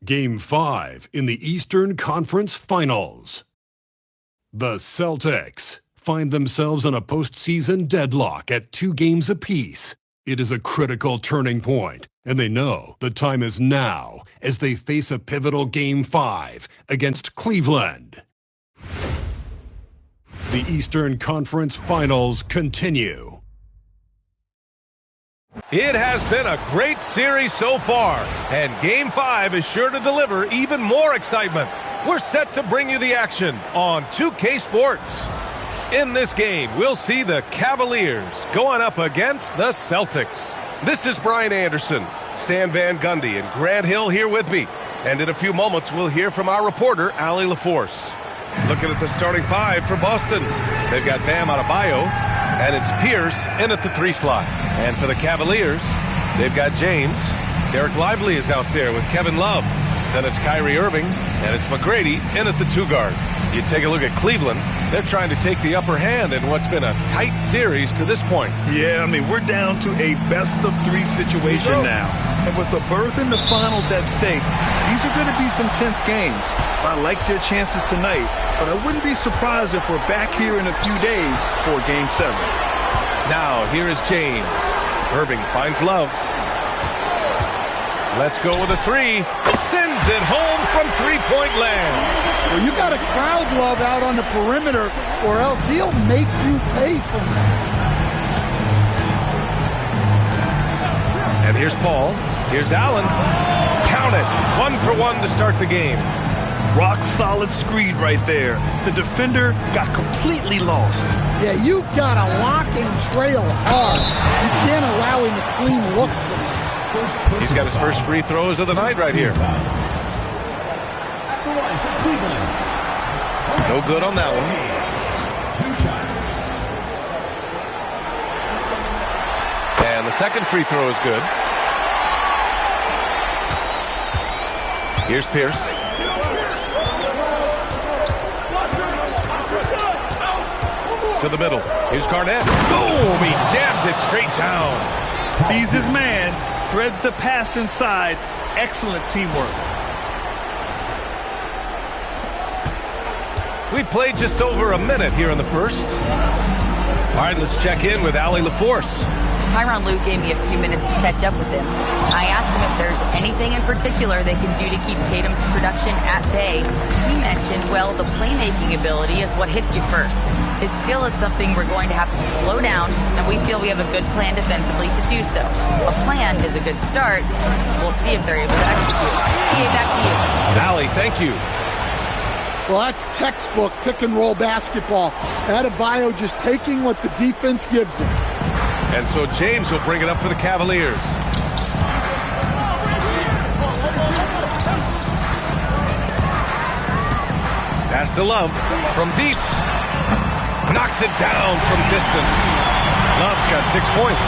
Game 5 in the Eastern Conference Finals. The Celtics find themselves in a postseason deadlock at 2 games apiece. It is a critical turning point, and they know the time is now as they face a pivotal Game 5 against Cleveland. The Eastern Conference Finals continue. It has been a great series so far, and Game 5 is sure to deliver even more excitement. We're set to bring you the action on 2K Sports. In this game, we'll see the Cavaliers going up against the Celtics. This is Brian Anderson, Stan Van Gundy, and Grant Hill here with me. And in a few moments, we'll hear from our reporter, Ali LaForce. Looking at the starting 5 for Boston. They've got Bam Adebayo, and it's Pierce in at the 3 slot. And for the Cavaliers, they've got James. Derek Lively is out there with Kevin Love. Then it's Kyrie Irving, and it's McGrady in at the 2 guard. You take a look at Cleveland. They're trying to take the upper hand in what's been a tight series to this point. Yeah, I mean, we're down to a best-of-3 situation now. And with a berth in the finals at stake, these are going to be some tense games. I like their chances tonight, but I wouldn't be surprised if we're back here in a few days for Game 7. Now, here is James. Irving finds Love. Let's go with a 3. Sends it home from three-point land. Well, you got to crowd Love out on the perimeter, or else he'll make you pay for that. And here's Paul. Here's Allen. Count it. 1 for 1 to start the game. Rock solid screen right there. The defender got completely lost. Yeah, you've got to lock and trail hard. You can't allow him to clean look. He's got his first free throws of the night right here. No good on that one. And the second free throw is good. Here's Pierce. To the middle. Here's Garnett. Boom! He jams it straight down. Sees his man. Threads the pass inside. Excellent teamwork. We played just over a minute here in the first. All right, let's check in with Ali LaForce. Tyronn Lue gave me a few minutes to catch up with him. I asked him if there's anything in particular they can do to keep Tatum's production at bay. He mentioned, well, the playmaking ability is what hits you first. His skill is something we're going to have to slow down, and we feel we have a good plan defensively to do so. A plan is a good start. We'll see if they're able to execute. EA, back to you. Ali, thank you. Well, that's textbook pick-and-roll basketball. Adebayo just taking what the defense gives him. And so James will bring it up for the Cavaliers. Pass to Love from deep. Knocks it down from distance. Love's got 6 points.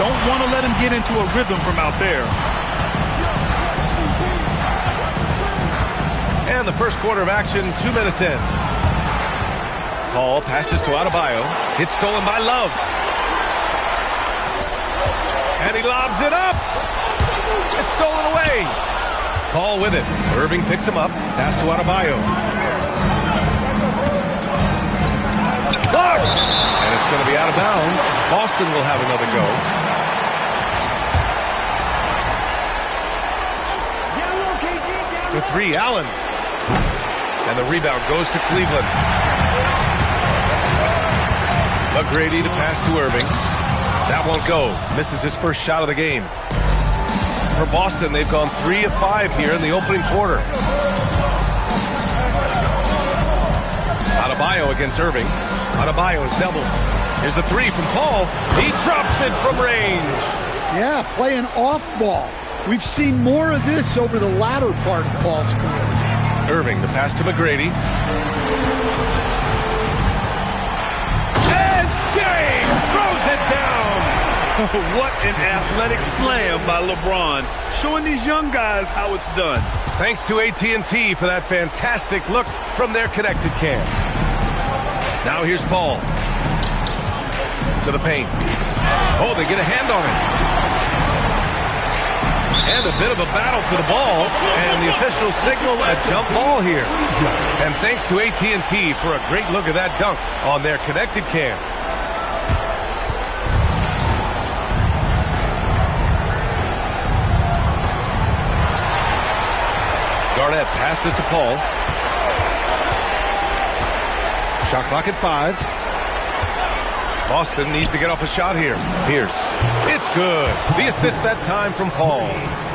Don't want to let him get into a rhythm from out there. And the first quarter of action, 2 minutes in. Paul passes to Adebayo. It's stolen by Love. And he lobs it up. It's stolen away. Paul with it. Irving picks him up. Pass to Adebayo. Blocked! And it's going to be out of bounds. Boston will have another go. The 3, Allen. And the rebound goes to Cleveland. McGrady to pass to Irving. That won't go. Misses his first shot of the game. For Boston, they've gone 3 of 5 here in the opening quarter. Adebayo against Irving. Adebayo is doubled. Here's a 3 from Paul. He drops it from range. Yeah, playing off ball. We've seen more of this over the latter part of Paul's career. Irving, the pass to McGrady. And James throws it down. What an athletic slam by LeBron, showing these young guys how it's done. Thanks to AT&T for that fantastic look from their connected cam. Now here's Paul. To the paint. Oh, they get a hand on it. And a bit of a battle for the ball, and the officials signal a jump ball here. And thanks to AT&T for a great look at that dunk on their connected cam. Garnett passes to Paul. Shot clock at 5. Boston needs to get off a shot here. Pierce. It's good. The assist that time from Paul.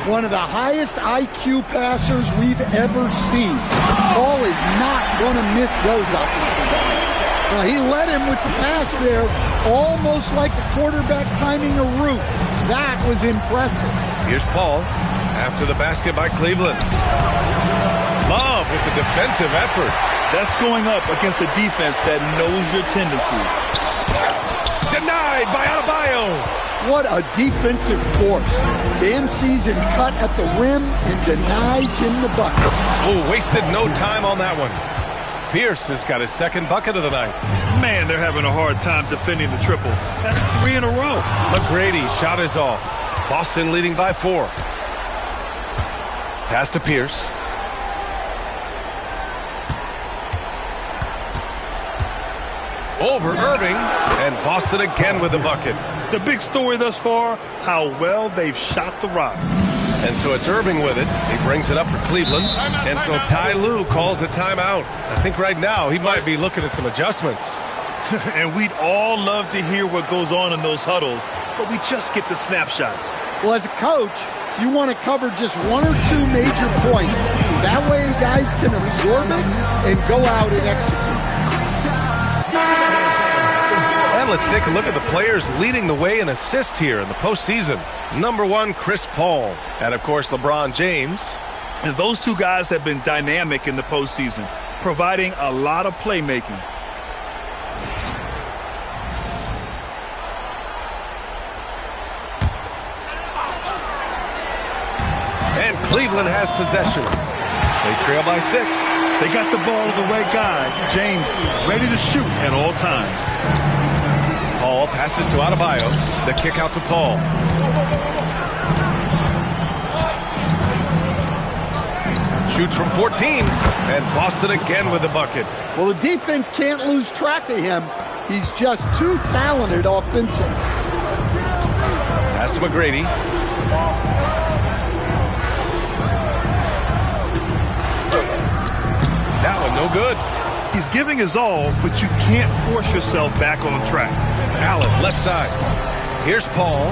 One of the highest IQ passers we've ever seen. Paul is not going to miss those opportunities. Now, he led him with the pass there, almost like a quarterback timing a route. That was impressive. Here's Paul after the basket by Cleveland. Love with the defensive effort. That's going up against a defense that knows your tendencies. Denied by Adebayo. What a defensive force. Bam sees him cut at the rim and denies him the bucket. Oh, wasted no time on that one. Pierce has got his second bucket of the night. Man, they're having a hard time defending the triple. That's 3 in a row. McGrady shot is off. Boston leading by 4. Pass to Pierce. Over Irving, and Boston again with the bucket. The big story thus far, how well they've shot the rock. And so it's Irving with it. He brings it up for Cleveland. And so Ty Lue calls a timeout. I think right now he might be looking at some adjustments. And we'd all love to hear what goes on in those huddles, but we just get the snapshots. Well, as a coach, you want to cover just 1 or 2 major points. That way guys can absorb it and go out and execute. And let's take a look at the players leading the way in assists here in the postseason. Number 1, Chris Paul. And, of course, LeBron James. And those two guys have been dynamic in the postseason, providing a lot of playmaking. And Cleveland has possession. They trail by 6. They got the ball to the right guy. James ready to shoot at all times. Paul passes to Adebayo. The kick out to Paul. Shoots from 14. And Boston again with the bucket. Well, the defense can't lose track of him. He's just too talented offensively. Pass to McGrady. That one no good. He's giving his all, but you can't force yourself back on track. Allen, left side. Here's Paul.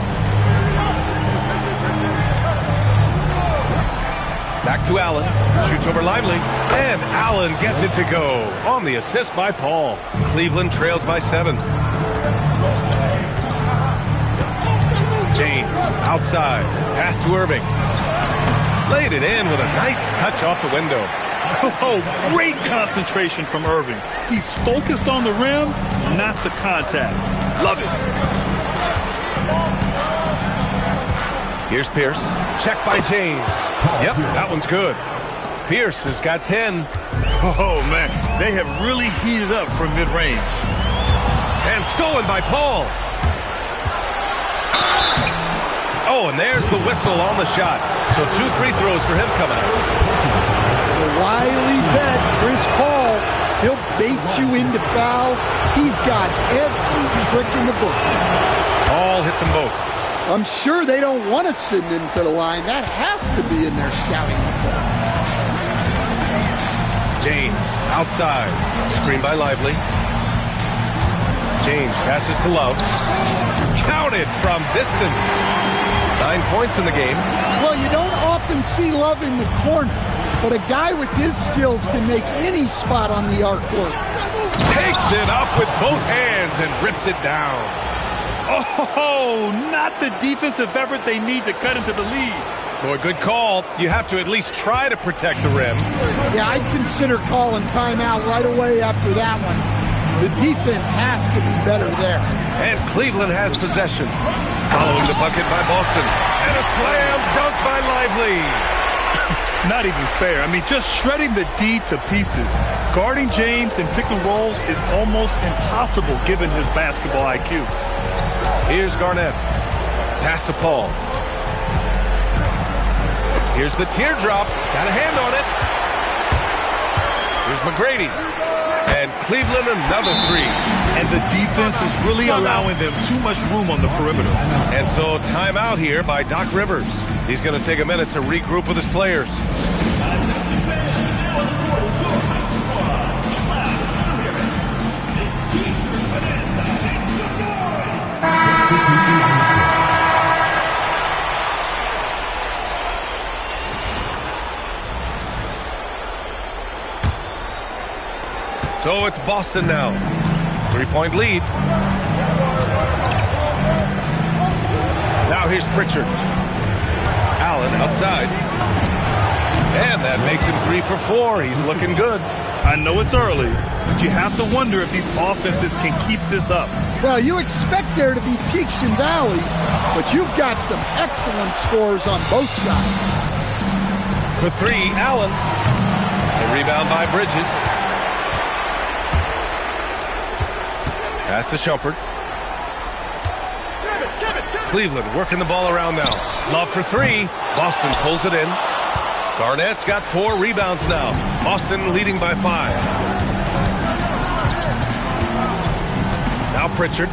Back to Allen. Shoots over Lively. And Allen gets it to go on the assist by Paul. Cleveland trails by 7. James, outside. Pass to Irving. Laid it in with a nice touch off the window. Oh, great concentration from Irving. He's focused on the rim, not the contact. Love it. Here's Pierce. Check by James. Yep, that one's good. Pierce has got 10. Oh, man. They have really heated up from mid-range. And stolen by Paul. Oh, and there's the whistle on the shot. So 2 free throws for him coming up. The wily vet, Chris Paul, he'll bait you into fouls. He's got every trick in the book. Paul hits them both. I'm sure they don't want to send him to the line. That has to be in their scouting report. James, outside. Screen by Lively. James passes to Love. Counted from distance. 9 points in the game. Well, you don't often see Love in the corner, but a guy with his skills can make any spot on the arc work. Takes it up with both hands and rips it down. Oh, not the defensive effort they need to cut into the lead. Boy, good call. You have to at least try to protect the rim. Yeah, I'd consider calling timeout right away after that one. The defense has to be better there. And Cleveland has possession. Following the bucket by Boston. And a slam dunk by Lively. Not even fair. I mean, just shredding the D to pieces. Guarding James in pick and rolls is almost impossible given his basketball IQ. Here's Garnett. Pass to Paul. Here's the teardrop. Got a hand on it. Here's McGrady. And Cleveland another three. And the defense is really allowing them too much room on the perimeter. And so timeout here by Doc Rivers. He's going to take a minute to regroup with his players. So it's Boston now. 3-point lead. Now here's Pritchard. Allen outside. And that makes him 3 for 4. He's looking good. I know it's early, but you have to wonder if these offenses can keep this up. Well, you expect there to be peaks and valleys, but you've got some excellent scores on both sides. For 3, Allen. A rebound by Bridges. Pass to Shumpert. Cleveland working the ball around now. Love for 3. Boston pulls it in. Garnett's got 4 rebounds now. Boston leading by 5. Now Pritchard.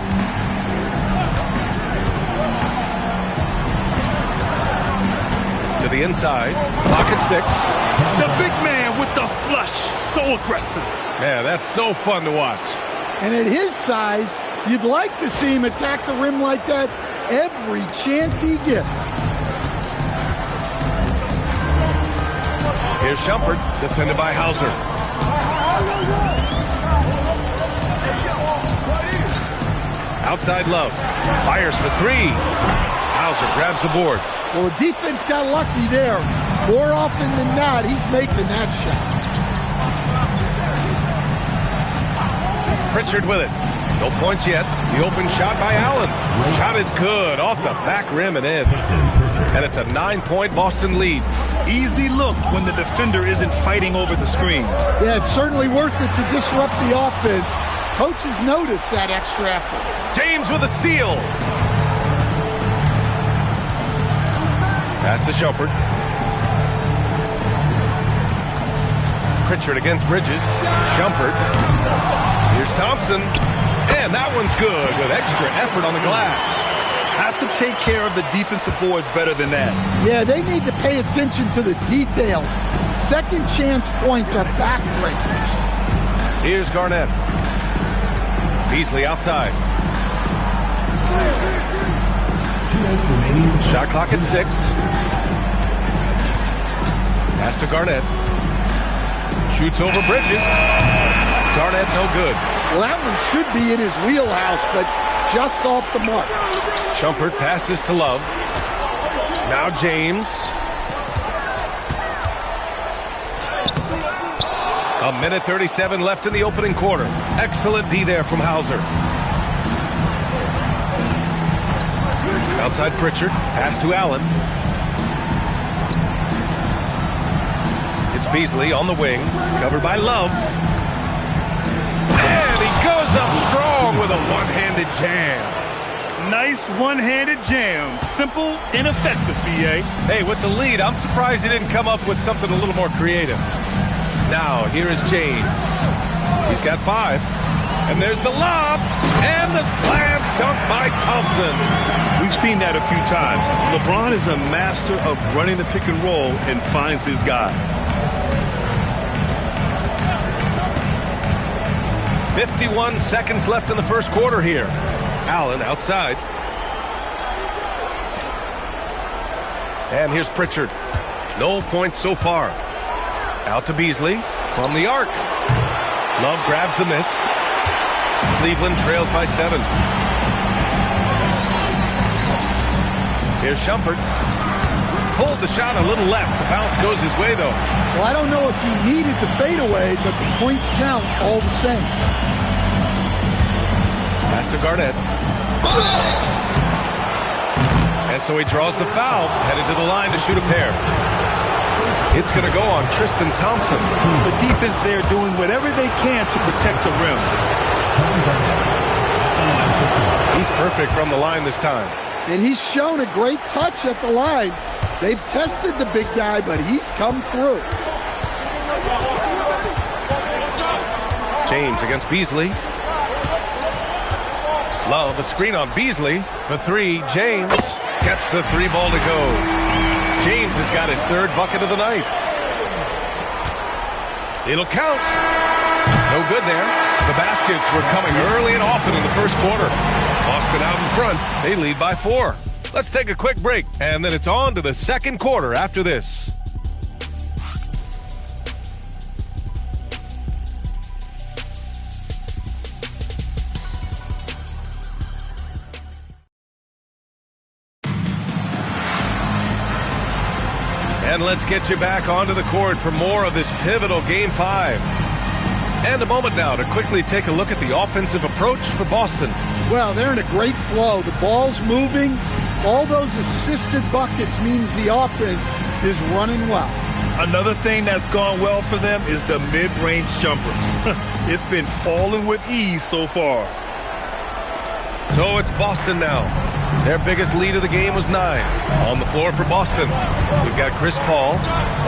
To the inside. Pocket 6. The big man with the flush. So aggressive. Yeah, that's so fun to watch. And at his size, you'd like to see him attack the rim like that every chance he gets. Here's Shumpert, defended by Hauser. Outside Love. Fires for 3. Hauser grabs the board. Well, the defense got lucky there. More often than not, he's making that shot. Pritchard with it. No points yet. The open shot by Allen. Shot is good. Off the back rim and in. And it's a 9-point Boston lead. Easy look when the defender isn't fighting over the screen. Yeah, it's certainly worth it to disrupt the offense. Coaches notice that extra effort. James with a steal. Pass to Shumpert. Pritchard against Bridges. Shumpert. Here's Thompson. And that one's good with extra effort on the glass. Have to take care of the defensive boards better than that. Yeah, they need to pay attention to the details. Second chance points are backbreakers. Here's Garnett. Beasley outside. Shot clock at 6. Pass to Garnett. Shoots over Bridges. Garnett no good. Well, that one should be in his wheelhouse, but just off the mark. Shumpert passes to Love. Now James. A minute 37 left in the opening quarter. Excellent D there from Hauser. Outside Pritchard. Pass to Allen. It's Beasley on the wing. Covered by Love. And he goes up strong with a one-handed jam. Nice one-handed jam. Simple and effective, B.A. Hey, with the lead, I'm surprised he didn't come up with something a little more creative. Now, here is James. He's got 5. And there's the lob. And the slam dunk by Thompson. We've seen that a few times. LeBron is a master of running the pick and roll and finds his guy. 51 seconds left in the first quarter here. Allen outside. And here's Pritchard. No points so far. Out to Beasley from the arc. Love grabs the miss. Cleveland trails by 7. Here's Shumpert. Pulled the shot a little left. The bounce goes his way, though. Well, I don't know if he needed the fadeaway, but the points count all the same. Pass to Garnett. And so he draws the foul, headed to the line to shoot a pair. It's going to go on Tristan Thompson. The defense there doing whatever they can to protect the rim. He's perfect from the line this time. And he's shown a great touch at the line. They've tested the big guy, but he's come through. James against Beasley. Love, a screen on Beasley. For three, James gets the three ball to go. James has got his third bucket of the night. It'll count. No good there. The baskets were coming early and often in the first quarter. Boston out in front. They lead by 4. Let's take a quick break, and then it's on to the second quarter after this. And let's get you back onto the court for more of this pivotal Game 5. And a moment now to quickly take a look at the offensive approach for Boston. Well, they're in a great flow. The ball's moving. All those assisted buckets means the offense is running well. Another thing that's gone well for them is the mid-range jumper. It's been falling with ease so far. So it's Boston now. Their biggest lead of the game was 9. On the floor for Boston, we've got Chris Paul,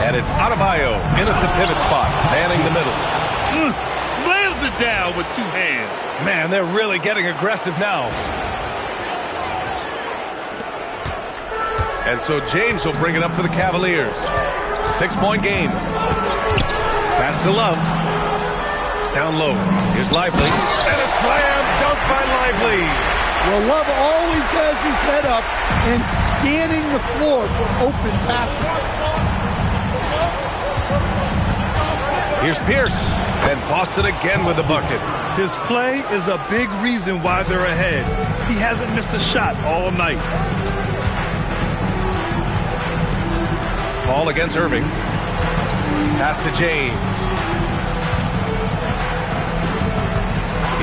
and it's Adebayo in at the pivot spot, manning the middle. Slams it down with 2 hands. Man, they're really getting aggressive now. And so James will bring it up for the Cavaliers. 6-point game. Pass to Love. Down low. Here's Lively. And a slam dunk by Lively. Well, Love always has his head up and scanning the floor for open passes. Here's Pierce. And Boston again with the bucket. His play is a big reason why they're ahead. He hasn't missed a shot all night. Paul against Irving. Pass to James.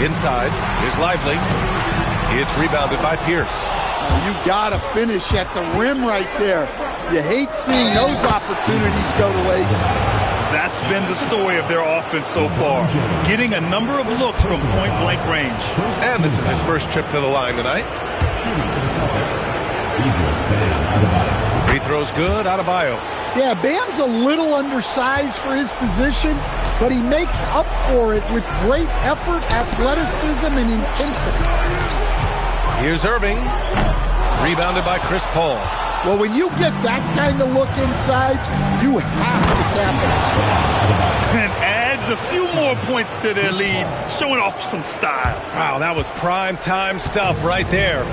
Inside. Here's Lively. It's rebounded by Pierce. You got to finish at the rim right there. You hate seeing those opportunities go to waste. That's been the story of their offense so far. Getting a number of looks from point-blank range. And this is his first trip to the line tonight. Free throws good, Adebayo. Yeah, Bam's a little undersized for his position, but he makes up for it with great effort, athleticism, and intensity. Here's Irving. Rebounded by Chris Paul. Well, when you get that kind of look inside, you have to capitalize. And adds a few more points to their lead, showing off some style. Wow, that was prime time stuff right there.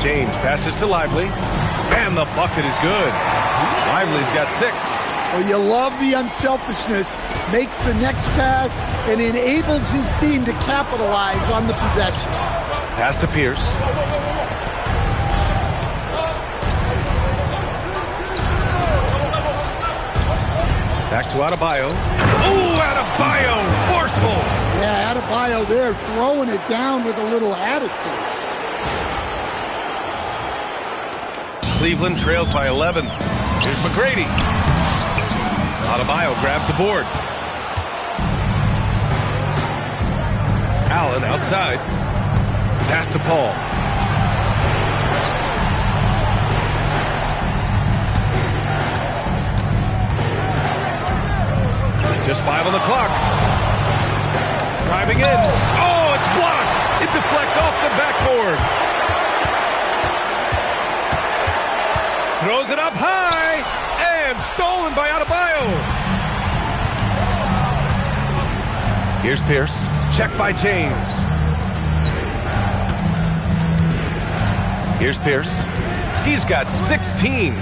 James passes to Lively. And the bucket is good. Lively's got 6. Well, you love the unselfishness. Makes the next pass and enables his team to capitalize on the possession. Pass to Pierce. Back to Adebayo. Oh, Adebayo, forceful. Yeah, Adebayo there throwing it down with a little attitude. Cleveland trails by 11. Here's McGrady. Adebayo grabs the board. Allen outside. Pass to Paul. Just 5 on the clock. Driving in. Oh, it's blocked. It deflects off the backboard. Throws it up high. And stolen by Adebayo. Here's Pierce. Check by James. Here's Pierce. He's got 16.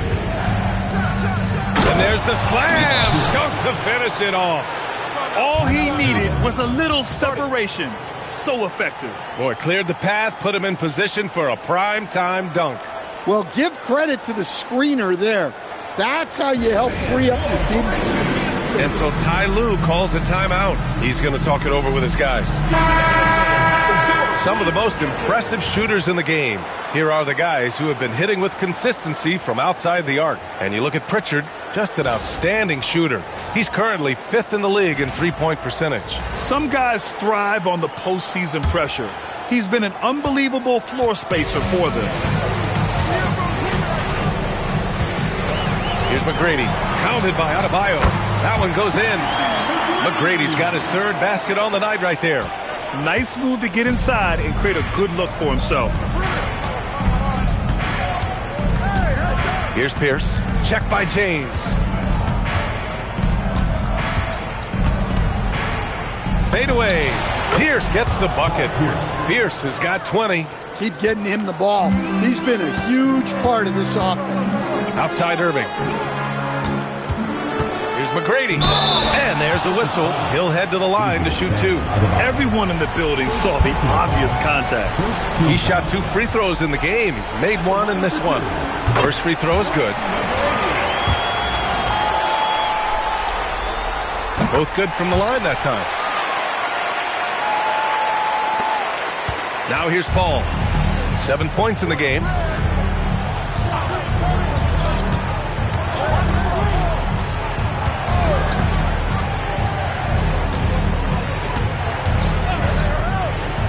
And there's the slam. Dunk to finish it off. All he needed was a little separation. So effective. Boy, cleared the path, put him in position for a prime-time dunk. Well, give credit to the screener there. That's how you help free up your teammates. And so Ty Lue calls a timeout. He's going to talk it over with his guys. Some of the most impressive shooters in the game. Here are the guys who have been hitting with consistency from outside the arc. And you look at Pritchard, just an outstanding shooter. He's currently 5th in the league in three-point percentage. Some guys thrive on the postseason pressure. He's been an unbelievable floor spacer for them. Here's McGrady, counted by Adebayo. That one goes in. McGrady's got his third basket on the night right there. Nice move to get inside and create a good look for himself. Here's Pierce. Check by James. Fade away. Pierce gets the bucket. Pierce has got 20. Keep getting him the ball. He's been a huge part of this offense. Outside Irving. Here's McGrady. And there's the whistle. He'll head to the line to shoot 2. Everyone in the building saw the obvious contact. He shot 2 free throws in the game. He's made 1 and missed 1. First free throw is good. Both good from the line that time. Now here's Paul. 7 points in the game.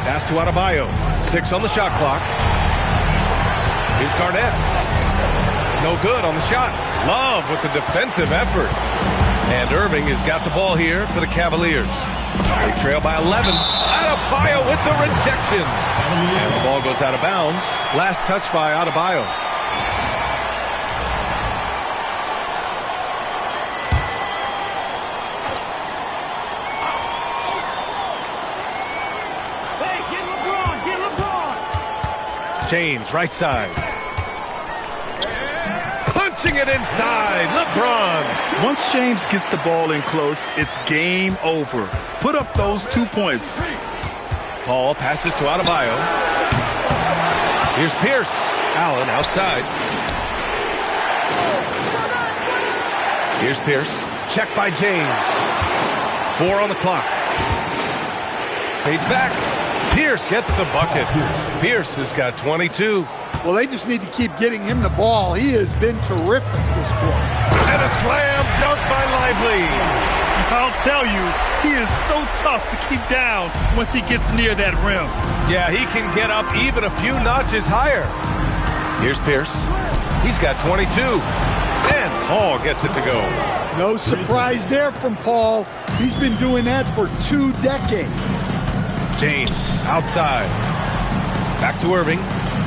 Pass to Adebayo. 6 on the shot clock. Here's Garnett. No good on the shot. Love with the defensive effort. And Irving has got the ball here for the Cavaliers. They trail by 11. Adebayo with the rejection. And the ball goes out of bounds. Last touch by Adebayo. Hey, get LeBron, get LeBron. James, right side. Punching it inside. LeBron. Once James gets the ball in close, it's game over. Put up those 2 points. Paul passes to Adebayo. Here's Pierce. Allen outside. Here's Pierce. Check by James. 4 on the clock. Fades back. Pierce gets the bucket. Pierce has got 22. Well, they just need to keep getting him the ball. He has been terrific this quarter. And a slam dunk by Lively. I'll tell you, he is so tough to keep down once he gets near that rim. Yeah, he can get up even a few notches higher. Here's Pierce. He's got 22. And Paul gets it to go. No surprise there from Paul. He's been doing that for 2 decades. James outside. Back to Irving.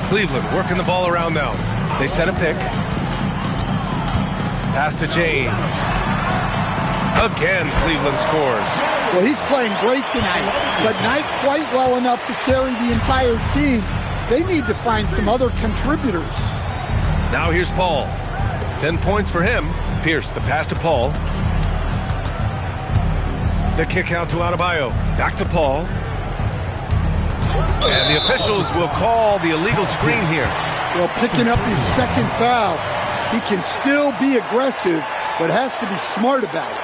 Cleveland working the ball around now. They set a pick. Pass to James. Again, Cleveland scores. Well, he's playing great tonight, but not quite well enough to carry the entire team. They need to find some other contributors. Now here's Paul. 10 points for him. Pierce, the pass to Paul. The kick out to Adebayo. Back to Paul. And the officials will call the illegal screen here. Well, picking up his second foul. He can still be aggressive, but has to be smart about it.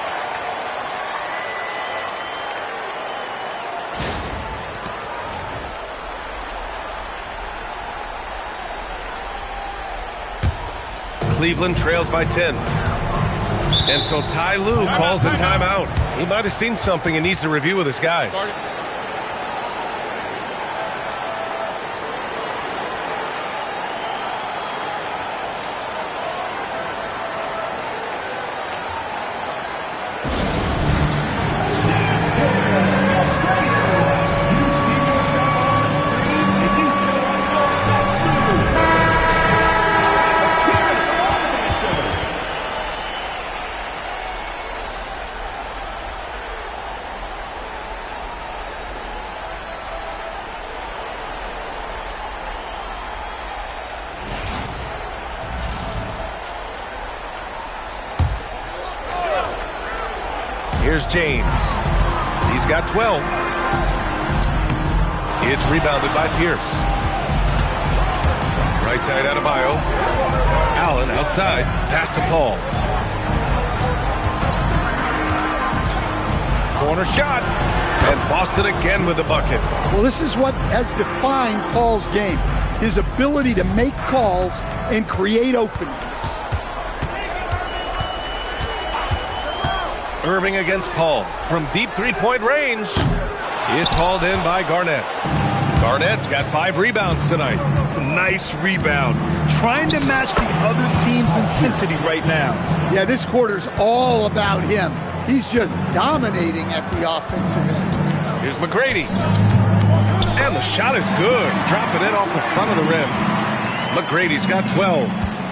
Cleveland trails by 10. And so Ty Lue calls a timeout. He might have seen something and needs to review with his guys. Here's James. He's got 12. It's rebounded by Pierce. Right side Adebayo. Allen outside. Pass to Paul. Corner shot. And Boston again with the bucket. Well, this is what has defined Paul's game. His ability to make calls and create openings. Irving against Paul from deep three-point range. It's hauled in by Garnett. Garnett's got 5 rebounds tonight. Nice rebound. Trying to match the other team's intensity right now. Yeah, this quarter's all about him. He's just dominating at the offensive end. Here's McGrady. And the shot is good. Dropping it off the front of the rim. McGrady's got 12.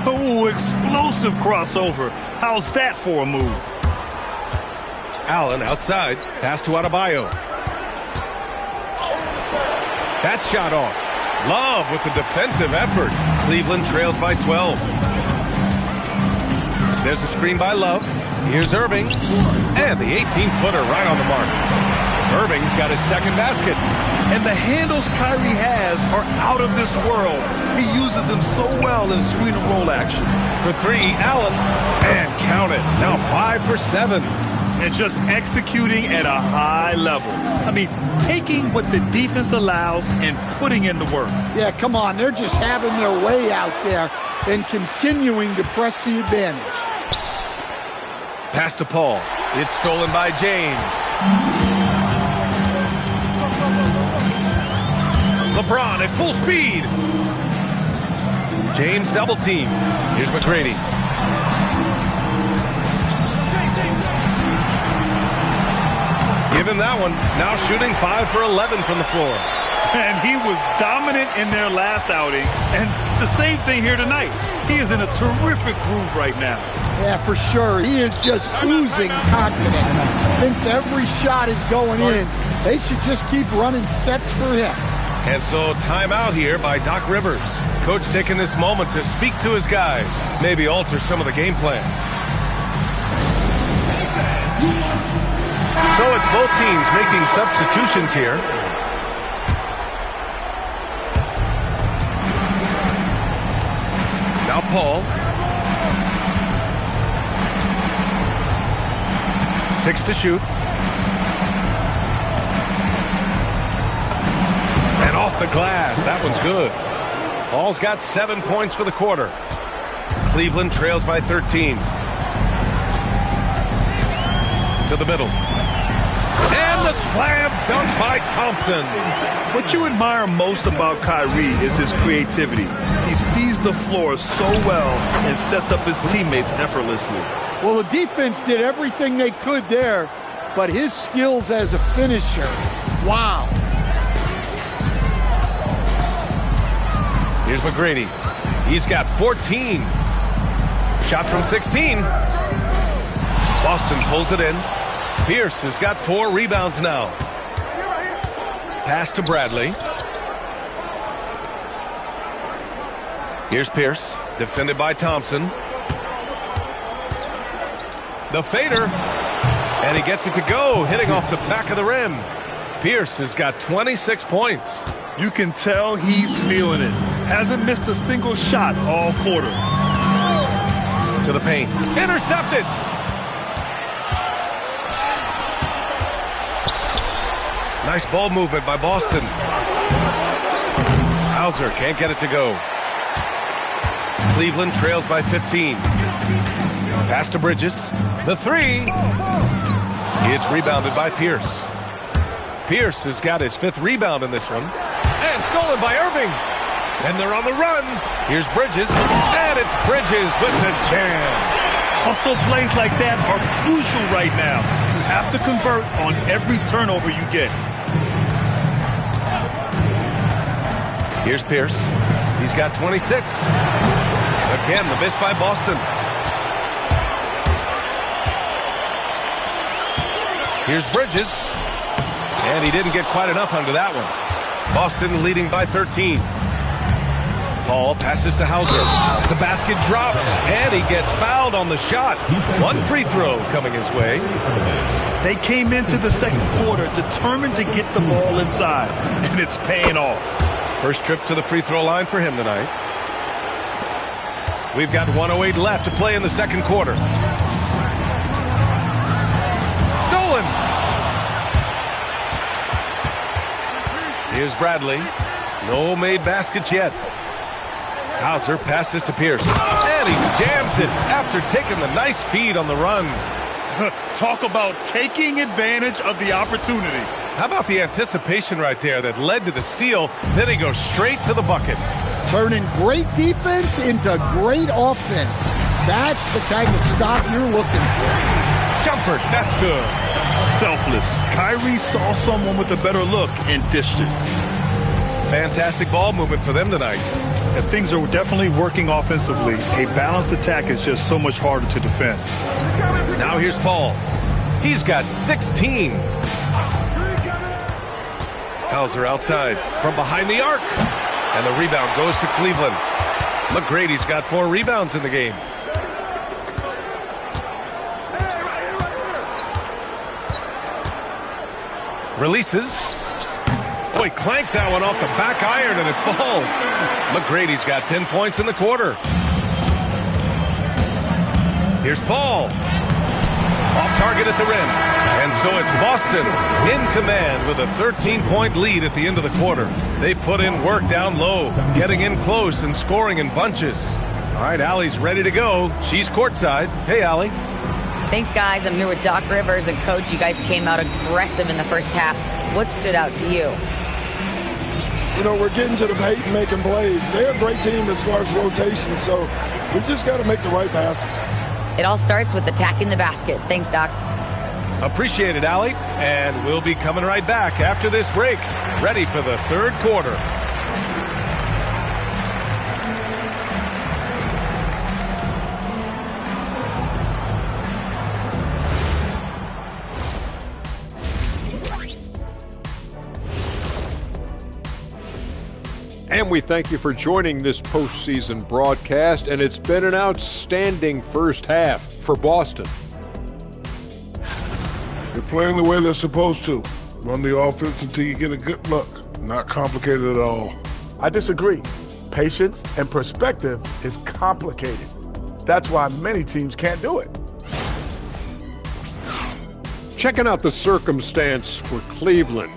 Oh, explosive crossover. How's that for a move? Allen outside. Pass to Adebayo. That shot off. Love with the defensive effort. Cleveland trails by 12. There's a screen by Love. Here's Irving. And the 18-footer right on the mark. Irving's got his second basket. And the handles Kyrie has are out of this world. He uses them so well in screen and roll action. For 3, Allen. And count it. Now 5 for 7. And just executing at a high level. I mean, taking what the defense allows and putting in the work. Yeah, come on. They're just having their way out there and continuing to press the advantage. Pass to Paul. It's stolen by James. LeBron at full speed. James double teamed. Here's McGrady. Give him that one. Now shooting 5 for 11 from the floor. And he was dominant in their last outing. And the same thing here tonight. He is in a terrific groove right now. Yeah, for sure. He is just oozing confidence. Thinks every shot is going in. They should just keep running sets for him. And so timeout here by Doc Rivers. Coach taking this moment to speak to his guys. Maybe alter some of the game plan. So it's both teams making substitutions here. Now Paul. 6 to shoot. And off the glass. That one's good. Paul's got 7 points for the quarter. Cleveland trails by 13. To the middle. And the slam dunk by Thompson. What you admire most about Kyrie is his creativity. He sees the floor so well and sets up his teammates effortlessly. Well, the defense did everything they could there, but his skills as a finisher, wow. Here's McGrady. He's got 14. Shot from 16. Boston pulls it in. Pierce has got 4 rebounds now. Pass to Bradley. Here's Pierce, defended by Thompson. The fader, and he gets it to go, hitting off the back of the rim. Pierce has got 26 points. You can tell he's feeling it. Hasn't missed a single shot all quarter. To the paint. Intercepted. Nice ball movement by Boston. Hauser can't get it to go. Cleveland trails by 15. Pass to Bridges. The 3. It's rebounded by Pierce. Pierce has got his 5th rebound in this one. And stolen by Irving. And they're on the run. Here's Bridges. And it's Bridges with the jam. Hustle plays like that are crucial right now. You have to convert on every turnover you get. Here's Pierce. He's got 26. Again, the miss by Boston. Here's Bridges. And he didn't get quite enough under that one. Boston leading by 13. Paul passes to Hauser. The basket drops, and he gets fouled on the shot. 1 free throw coming his way. They came into the second quarter determined to get the ball inside, and it's paying off. First trip to the free throw line for him tonight. We've got 1:08 left to play in the second quarter. Stolen. Here's Bradley. No made baskets yet. Hauser passes to Pierce. And he jams it after taking the nice feed on the run. Talk about taking advantage of the opportunity. How about the anticipation right there that led to the steal? Then he goes straight to the bucket. Turning great defense into great offense. That's the kind of stop you're looking for. Jumper, that's good. Selfless. Kyrie saw someone with a better look and dished it. Fantastic ball movement for them tonight. And things are definitely working offensively. A balanced attack is just so much harder to defend. Now here's Paul. He's got 16. Hauser outside from behind the arc. And the rebound goes to Cleveland. McGrady's got 4 rebounds in the game. Releases. Oh, he clanks that one off the back iron and it falls. McGrady's got 10 points in the quarter. Here's Paul. Off target at the rim. And so it's Boston in command with a 13-point lead at the end of the quarter. They put in work down low, getting in close and scoring in bunches. All right, Allie's ready to go. She's courtside. Hey, Allie. Thanks, guys. I'm here with Doc Rivers. And, Coach, you guys came out aggressive in the first half. What stood out to you? You know, we're getting to the paint and making plays. They're a great team as far as rotation, so we just got to make the right passes. It all starts with attacking the basket. Thanks, Doc. Appreciate it, Allie. And we'll be coming right back after this break, ready for the third quarter. And we thank you for joining this postseason broadcast, and it's been an outstanding first half for Boston. They're playing the way they're supposed to. Run the offense until you get a good look. Not complicated at all. I disagree. Patience and perspective is complicated. That's why many teams can't do it. Checking out the circumstance for Cleveland.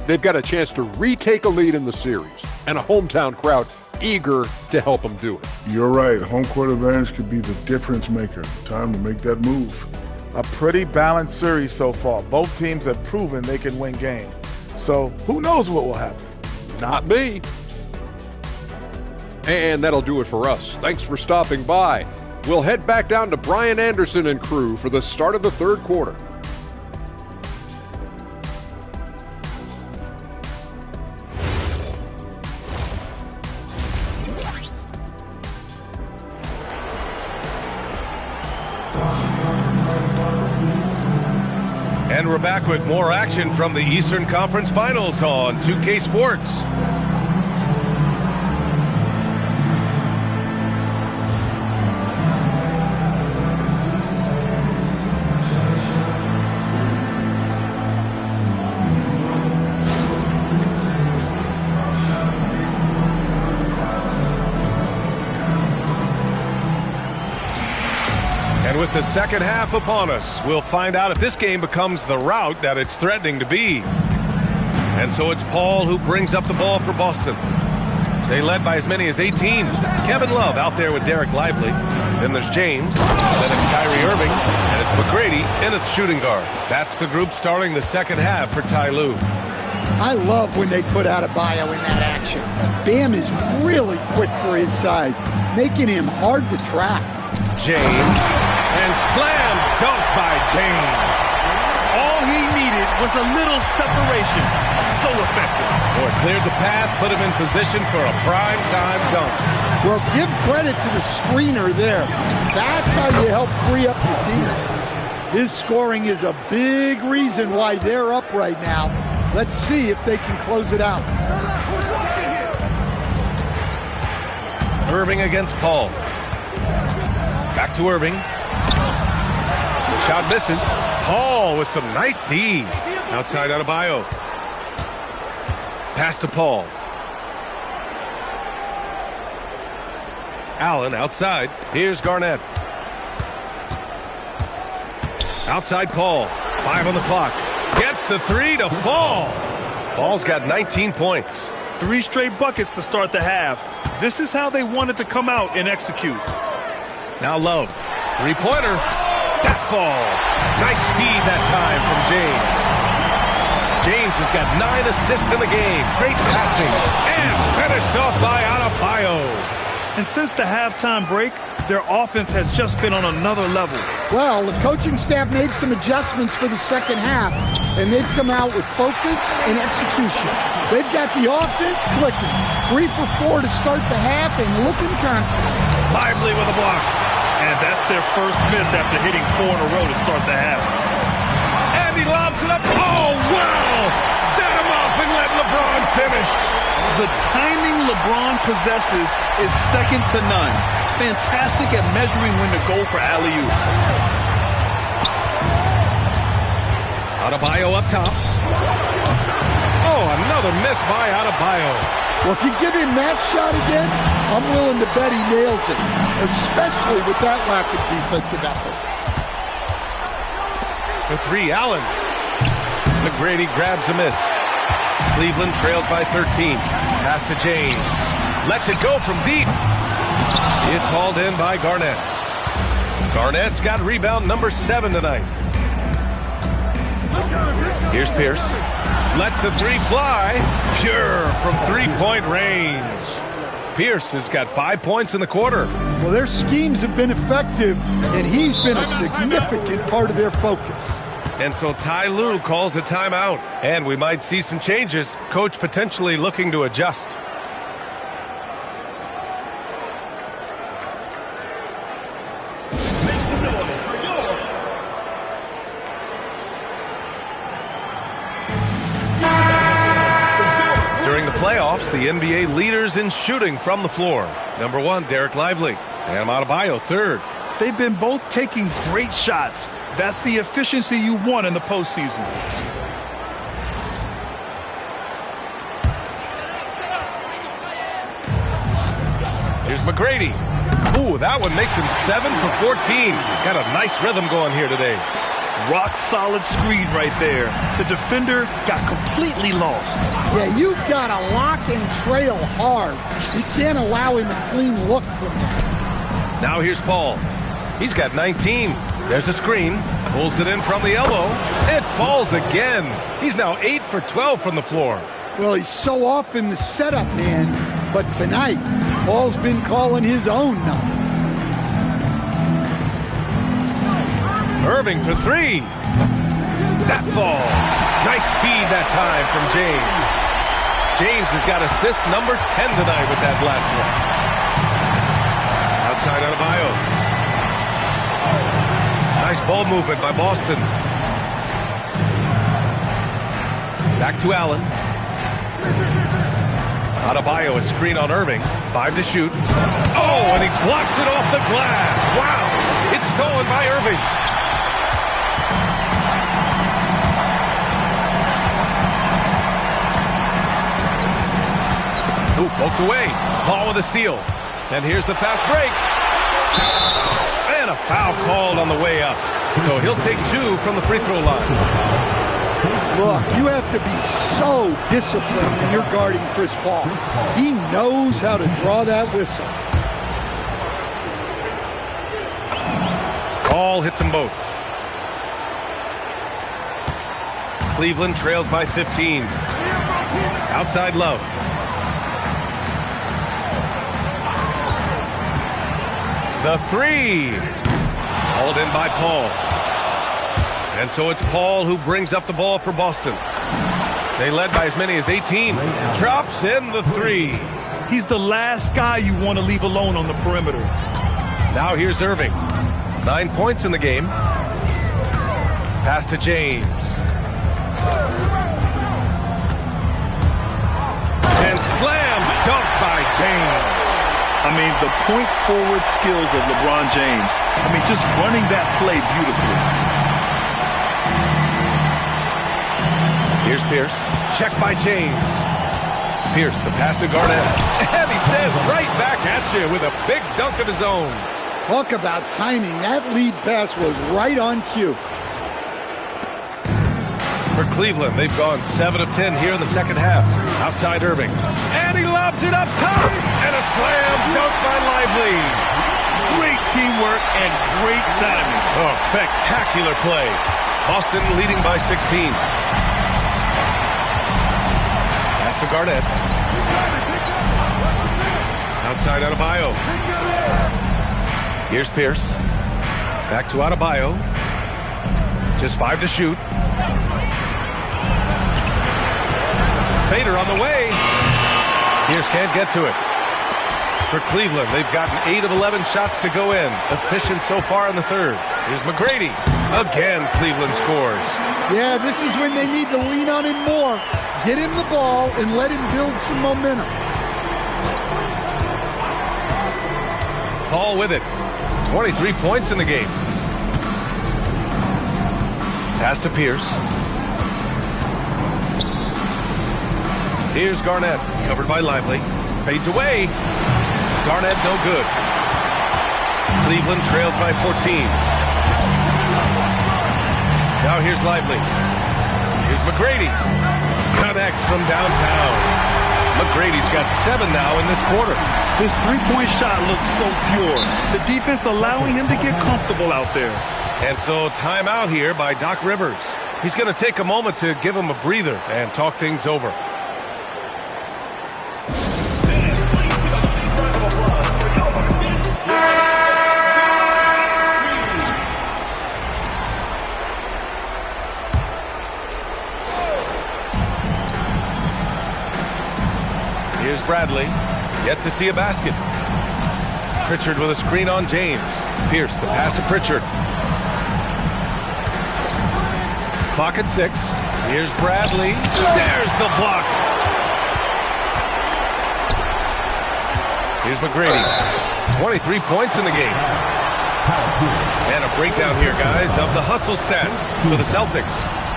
They've got a chance to retake a lead in the series, and a hometown crowd eager to help them do it. You're right. Home court advantage could be the difference maker. Time to make that move. A pretty balanced series so far. Both teams have proven they can win games. So who knows what will happen? Not me. And that'll do it for us. Thanks for stopping by. We'll head back down to Brian Anderson and crew for the start of the third quarter. And we're back with more action from the Eastern Conference Finals on 2K Sports. With the second half upon us, we'll find out if this game becomes the rout that it's threatening to be. And so it's Paul who brings up the ball for Boston. They led by as many as 18. Kevin Love out there with Derek Lively. Then there's James. Then it's Kyrie Irving. And it's McGrady in at shooting guard. That's the group starting the second half for Ty Lue. I love when they put Adebayo in that action. Bam is really quick for his size, making him hard to track. James. And slam dunk by James. All he needed was a little separation. So effective. Or cleared the path, put him in position for a prime-time dunk. Well, give credit to the screener there. That's how you help free up your teammates. His scoring is a big reason why they're up right now. Let's see if they can close it out. Irving against Paul. Back to Irving. Shot misses. Paul with some nice D. Outside Adebayo. Pass to Paul. Allen outside. Here's Garnett. Outside Paul. 5 on the clock. Gets the 3 to fall. Paul's got 19 points. 3 straight buckets to start the half. This is how they wanted to come out and execute. Now Love. 3-pointer. That falls. Nice feed that time from James. James has got 9 assists in the game. Great passing. And finished off by Adebayo. And since the halftime break, their offense has just been on another level. Well, the coaching staff made some adjustments for the second half, and they've come out with focus and execution. They've got the offense clicking. 3 for 4 to start the half and looking confident. Lively with a block. And that's their first miss after hitting 4 in a row to start the half. And he lobs it up. Oh, wow! Set him up and let LeBron finish. The timing LeBron possesses is second to none. Fantastic at measuring when to go for alley-oops. Adebayo up top. Oh, another miss by Adebayo. Well, if you give him that shot again, I'm willing to bet he nails it, especially with that lack of defensive effort. For 3, Allen. McGrady grabs a miss. Cleveland trails by 13. Pass to James. Lets it go from deep. It's hauled in by Garnett. Garnett's got rebound number 7 tonight. Here's Pierce. Lets the 3 fly. Pure from 3-point range. Pierce has got 5 points in the quarter. Well, their schemes have been effective, and he's been a significant part of their focus. And so Ty Lue calls a timeout. And we might see some changes. Coach potentially looking to adjust. During the playoffs, the NBA leaders in shooting from the floor. Number 1, Derek Lively. Bam Adebayo, 3rd. They've been both taking great shots. That's the efficiency you want in the postseason. Here's McGrady. Ooh, that one makes him 7 for 14. Got a nice rhythm going here today. Rock solid screen right there. The defender got completely lost. Yeah, you've got to lock and trail hard. You can't allow him a clean look from that. Now here's Paul. He's got 19. There's a screen. Pulls it in from the elbow. It falls again. He's now 8 for 12 from the floor. Well, he's so often the setup man, but tonight, Paul's been calling his own number. Irving for 3. That falls. Nice feed that time from James. James has got assist number 10 tonight with that last one. Outside Adebayo. Nice ball movement by Boston. Back to Allen. Adebayo, a screen on Irving. 5 to shoot. Oh, and he blocks it off the glass. Wow. It's stolen by Irving. Ooh, poked away. Paul with a steal. And here's the fast break. And a foul called on the way up. So he'll take 2 from the free throw line. Look, you have to be so disciplined when you're guarding Chris Paul. He knows how to draw that whistle. Call hits them both. Cleveland trails by 15. Outside Love. The 3. Hauled in by Paul. And so it's Paul who brings up the ball for Boston. They led by as many as 18. Drops in the 3. He's the last guy you want to leave alone on the perimeter. Now here's Irving. 9 points in the game. Pass to James. And slam dunk by James. I mean, the point forward skills of LeBron James. I mean, just running that play beautifully. Here's Pierce. Check by James. Pierce, the pass to Garnett. And he says right back at you with a big dunk of his own. Talk about timing. That lead pass was right on cue. For Cleveland, they've gone 7 of 10 here in the second half. Outside Irving. And he lobs it up top. And a slam dunk by Lively. Great teamwork and great timing. Oh, spectacular play. Boston leading by 16. Garnett. Outside Adebayo. Here's Pierce. Back to Adebayo. Just 5 to shoot. Fader on the way. Pierce can't get to it. For Cleveland, they've gotten 8 of 11 shots to go in. Efficient so far in the third. Here's McGrady. Again, Cleveland scores. Yeah, this is when they need to lean on him more. Get him the ball and let him build some momentum. Paul with it. 23 points in the game. Pass to Pierce. Here's Garnett. Covered by Lively. Fades away. Garnett no good. Cleveland trails by 14. Now here's Lively. Here's McGrady. Connects from downtown. McGrady's got 7 now in this quarter. His three-point shot looks so pure. The defense allowing him to get comfortable out there. And so timeout here by Doc Rivers. He's going to take a moment to give him a breather and talk things over. Here's Bradley. Yet to see a basket. Pritchard with a screen on James. Pierce, the pass to Pritchard. Clock at 6. Here's Bradley. There's the block. Here's McGrady. 23 points in the game. And a breakdown here, guys, of the hustle stats for the Celtics.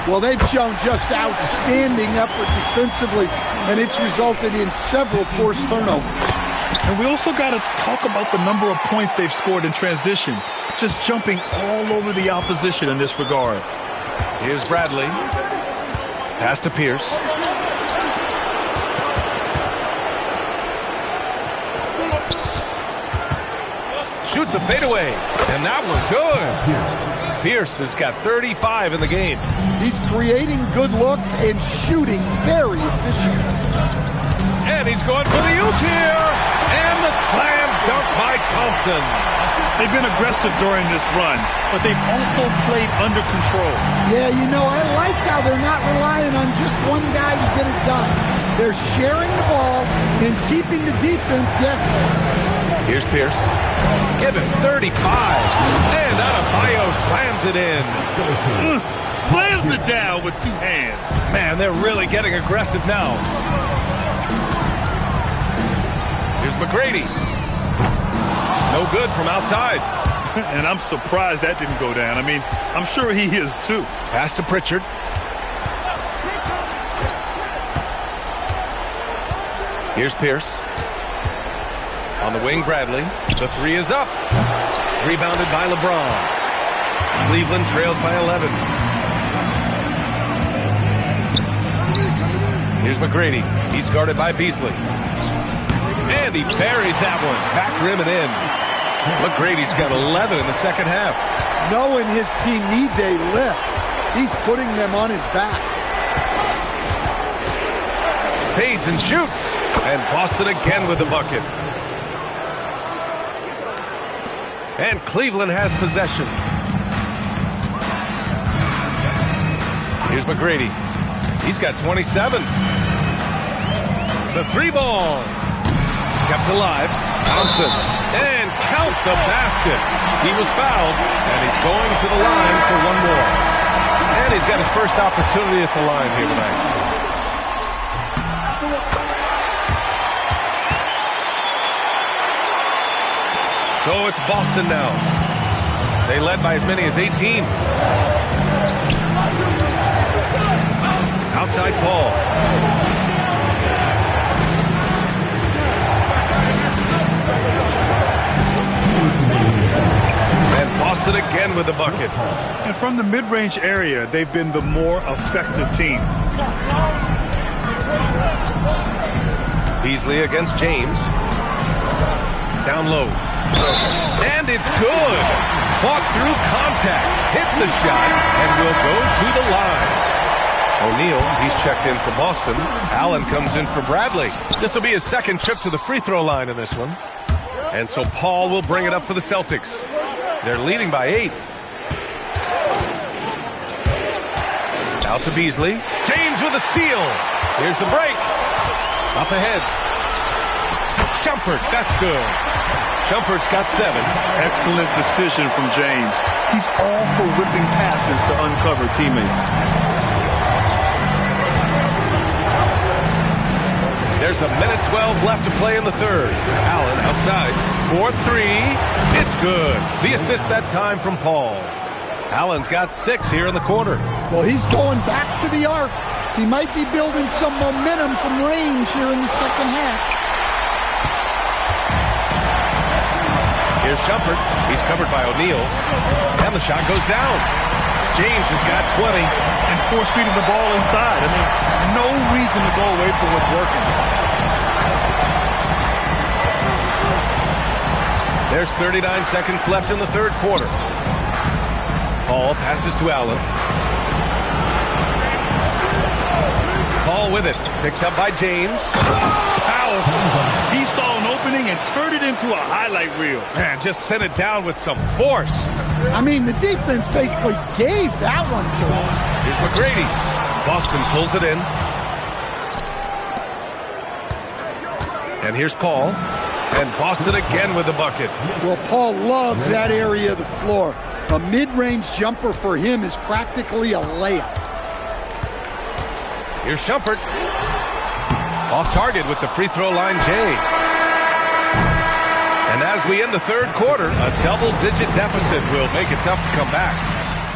Well, they've shown just outstanding effort defensively, and it's resulted in several forced turnovers. And we also got to talk about the number of points they've scored in transition, just jumping all over the opposition in this regard. Here's Bradley. Pass to Pierce. Shoots a fadeaway, and that one good. Pierce has got 35 in the game. He's creating good looks and shooting very efficient. And he's going for the oop here. And the slam dunk by Thompson. They've been aggressive during this run, but they've also played under control. Yeah, you know, I like how they're not relying on just one guy to get it done. They're sharing the ball and keeping the defense guessing. Here's Pierce. Give him 35. And Adebayo slams it in. Slams it down with 2 hands. Man, they're really getting aggressive now. Here's McGrady. No good from outside. And I'm surprised that didn't go down. I mean, I'm sure he is too. Pass to Pritchard. Here's Pierce. On the wing, Bradley. The 3 is up. Rebounded by LeBron. Cleveland trails by 11. Here's McGrady. He's guarded by Beasley. And he buries that one. Back rim and in. McGrady's got 11 in the second half. Knowing his team needs a lift, he's putting them on his back. Fades and shoots. And Boston again with the bucket. And Cleveland has possession. Here's McGrady. He's got 27. The 3 ball. Kept alive. Thompson. And count the basket. He was fouled. And he's going to the line for 1 more. And he's got his first opportunity at the line here tonight. So it's Boston now. They led by as many as 18. Outside Paul. And Boston again with the bucket. And from the mid-range area, they've been the more effective team. Beasley against James. Down low. And it's good. Fought through contact. Hit the shot and will go to the line. O'Neal, he's checked in for Boston. Allen comes in for Bradley. This will be his second trip to the free throw line in this one. And so Paul will bring it up for the Celtics. They're leading by 8. Out to Beasley. James with a steal. Here's the break. Up ahead. Shumpert, that's good. Shumpert's got 7. Excellent decision from James. He's all for whipping passes to uncover teammates. There's a minute 12 left to play in the third. Allen outside. 4-3. It's good. The assist that time from Paul. Allen's got 6 here in the quarter. Well, he's going back to the arc. He might be building some momentum from range here in the second half. Here's Shumpert. He's covered by O'Neal. And the shot goes down. James has got 20. And force-feeding the ball inside. I mean, no reason to go away from what's working. There's 39 seconds left in the third quarter. Paul passes to Allen. Paul with it. Picked up by James. Powerful. He saw an opening and turned it into a highlight reel. Man, just sent it down with some force. I mean, the defense basically gave that one to him. Here's McGrady. Boston pulls it in. And here's Paul. And Boston again with the bucket. Well, Paul loves that area of the floor. A mid-range jumper for him is practically a layup. Here's Shumpert. Off target with the free throw line, Jay. And as we end the third quarter, a double-digit deficit will make it tough to come back.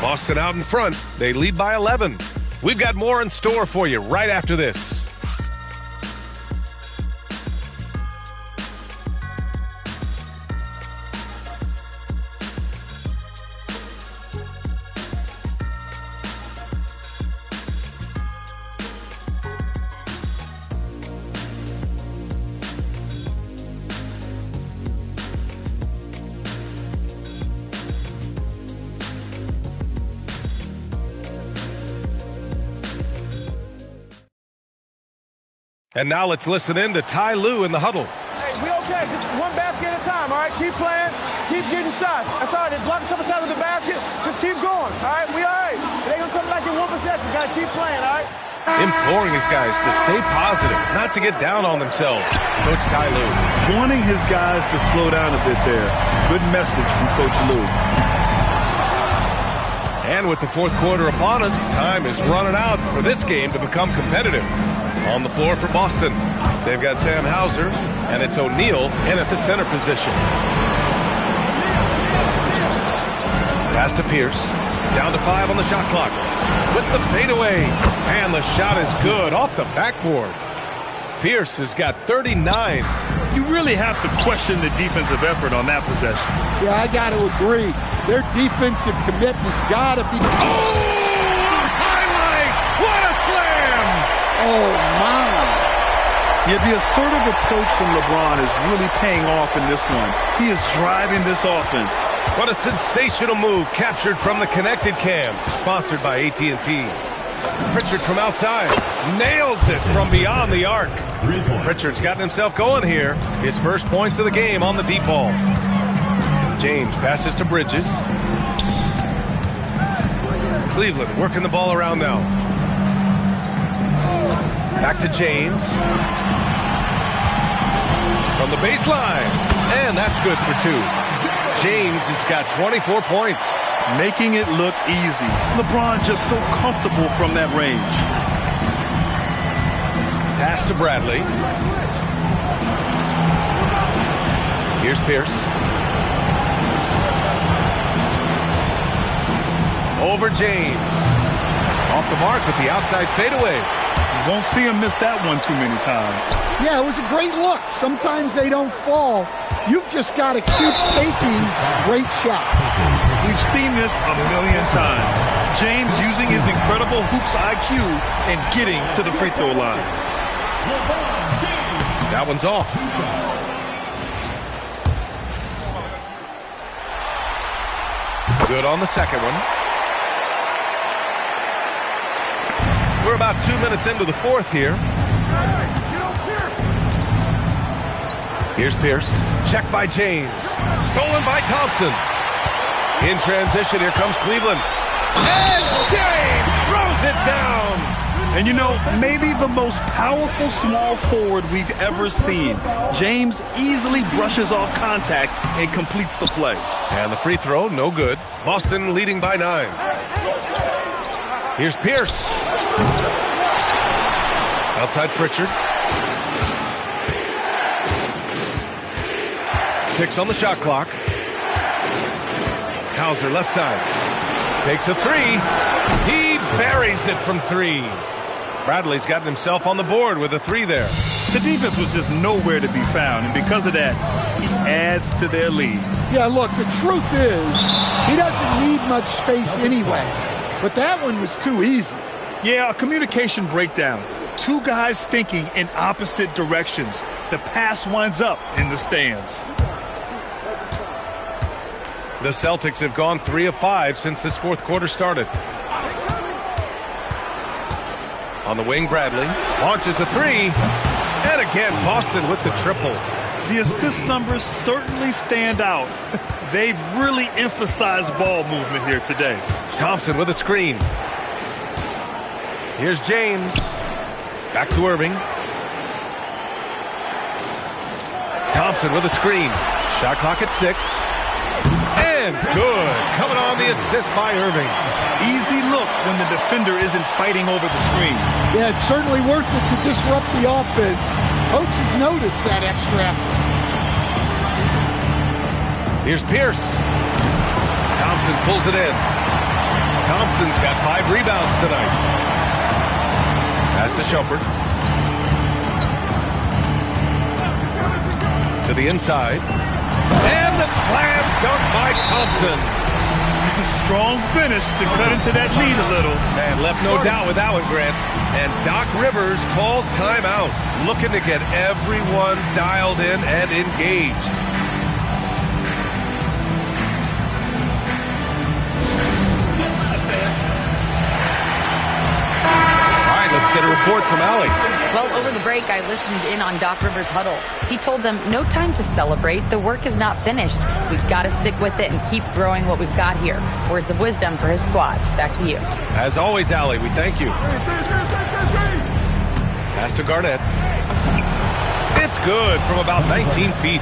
Boston out in front. They lead by 11. We've got more in store for you right after this. And now let's listen in to Ty Lue in the huddle. Hey, we okay. Just one basket at a time, all right? Keep playing. Keep getting shots. That's all right. There's block a couple shots of the basket. Just keep going, all right? We all right. It ain't going to come back in one possession. Got to keep playing, all right? Imploring his guys to stay positive, not to get down on themselves. Coach Ty Lue. Wanting his guys to slow down a bit there. Good message from Coach Lue. And with the fourth quarter upon us, time is running out for this game to become competitive. On the floor for Boston, they've got Sam Hauser, and it's O'Neal in at the center position. Pass to Pierce. Down to 5 on the shot clock. With the fadeaway. And the shot is good off the backboard. Pierce has got 39. You really have to question the defensive effort on that possession. Yeah, I got to agree. Their defensive commitment's got to be... Highlight! What a slam! Oh, my. Yeah, the assertive approach from LeBron is really paying off in this one. He is driving this offense. What a sensational move captured from the connected cam. Sponsored by AT&T. Pritchard from outside. Nails it from beyond the arc. Pritchard's gotten himself going here. His first points of the game on the deep ball. James passes to Bridges. Cleveland working the ball around now. Back to James. From the baseline. And that's good for 2. James has got 24 points. Making it look easy. LeBron just so comfortable from that range. Pass to Bradley. Here's Pierce. Over James. Off the mark with the outside fadeaway. You won't see him miss that one too many times. Yeah, it was a great look. Sometimes they don't fall. You've just got to keep taking great shots. We've seen this a million times. James using his incredible hoops IQ and getting to the free throw line. That one's off. Good on the second one. We're about 2 minutes into the fourth here. Here's Pierce. Checked by James. Stolen by Thompson. In transition, here comes Cleveland. And James throws it down. And you know, maybe the most powerful small forward we've ever seen. James easily brushes off contact and completes the play. And the free throw, no good. Boston leading by 9. Here's Pierce. Outside Pritchard. 6 on the shot clock. Hauser left side. Takes a 3. He buries it from 3. Bradley's gotten himself on the board with a 3 there. The defense was just nowhere to be found, and because of that, he adds to their lead. Yeah, look, the truth is, he doesn't need much space anyway. But that one was too easy. Yeah, a communication breakdown. 2 guys thinking in opposite directions. The pass winds up in the stands. The Celtics have gone 3 of 5 since this fourth quarter started. On the wing, Bradley launches a 3. And again, Boston with the triple. The assist numbers certainly stand out. They've really emphasized ball movement here today. Thompson with a screen. Here's James. Back to Irving. Thompson with a screen. Shot clock at 6. And good. Coming on the assist by Irving. Easy look when the defender isn't fighting over the screen. Yeah, it's certainly worth it to disrupt the offense. Coaches notice that extra effort. Here's Pierce. Thompson pulls it in. Thompson's got 5 rebounds tonight. Pass to Shumpert. To the inside. And the slam dunk by Thompson. Strong finish to cut into that lead a little. And left no doubt with that one, Grant. And Doc Rivers calls timeout, looking to get everyone dialed in and engaged. All right, let's get a report from Allie. Well, over the break, I listened in on Doc Rivers' huddle. He told them, no time to celebrate. The work is not finished. We've got to stick with it and keep growing what we've got here. Words of wisdom for his squad. Back to you. As always, Allie, we thank you. Pass to Garnett. It's good from about 19 feet.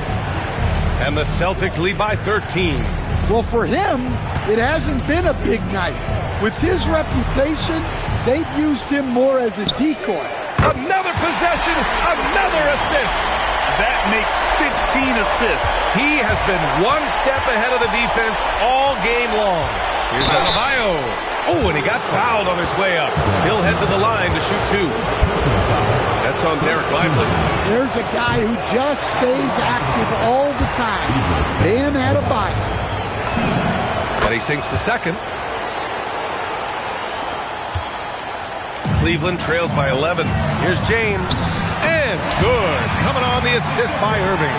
And the Celtics lead by 13. Well, for him, it hasn't been a big night. With his reputation, they've used him more as a decoy. Another possession, another assist. That makes 15 assists. He has been one step ahead of the defense all game long. Here's Adebayo. Oh, and he got fouled on his way up. He'll head to the line to shoot 2. That's on Derek Lively. There's a guy who just stays active all the time. Bam Adebayo. And he sinks the second. Cleveland trails by 11. Here's James. And good. Coming on the assist by Irving.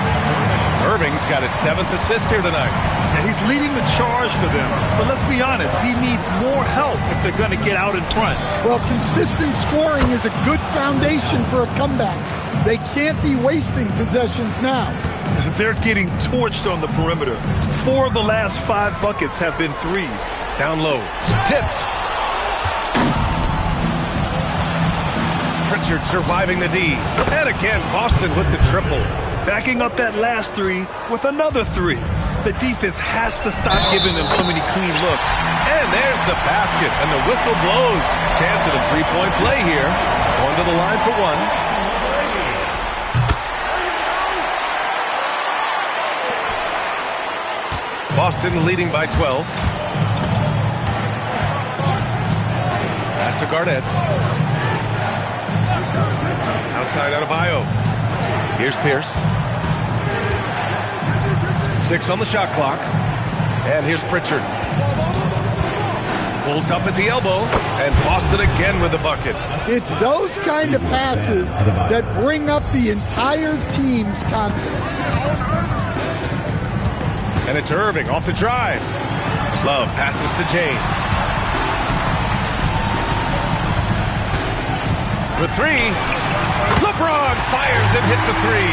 Irving's got his 7th assist here tonight. And he's leading the charge for them. But let's be honest, he needs more help if they're going to get out in front. Well, consistent scoring is a good foundation for a comeback. They can't be wasting possessions now. They're getting torched on the perimeter. 4 of the last 5 buckets have been threes. Down low. Tipped. Pritchard surviving the D. And again, Boston with the triple. Backing up that last 3 with another 3. The defense has to stop giving them so many clean looks. And there's the basket, and the whistle blows. Chance at a 3-point play here. Going to the line for 1. Boston leading by 12. Pass to Garnett. Outside Adebayo. Here's Pierce. 6 on the shot clock. And here's Pritchard. Pulls up at the elbow. And Boston again with the bucket. It's those kind of passes that bring up the entire team's confidence. And it's Irving off the drive. Love passes to James. For three. LeBron fires and hits a three.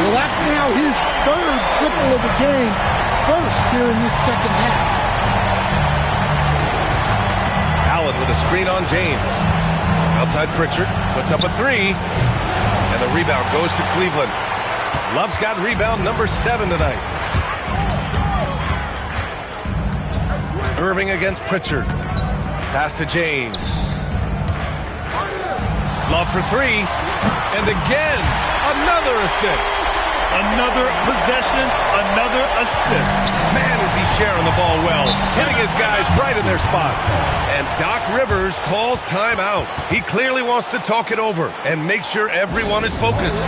Well, that's now his third triple of the game, first here in this second half. Allen with a screen on James. Outside Pritchard, puts up a three. And the rebound goes to Cleveland. Love's got rebound number 7 tonight. Irving against Pritchard. Pass to James. Love for three. And again, another assist. Another possession, another assist. Man, is he sharing the ball well, hitting his guys right in their spots. And Doc Rivers calls timeout. He clearly wants to talk it over and make sure everyone is focused.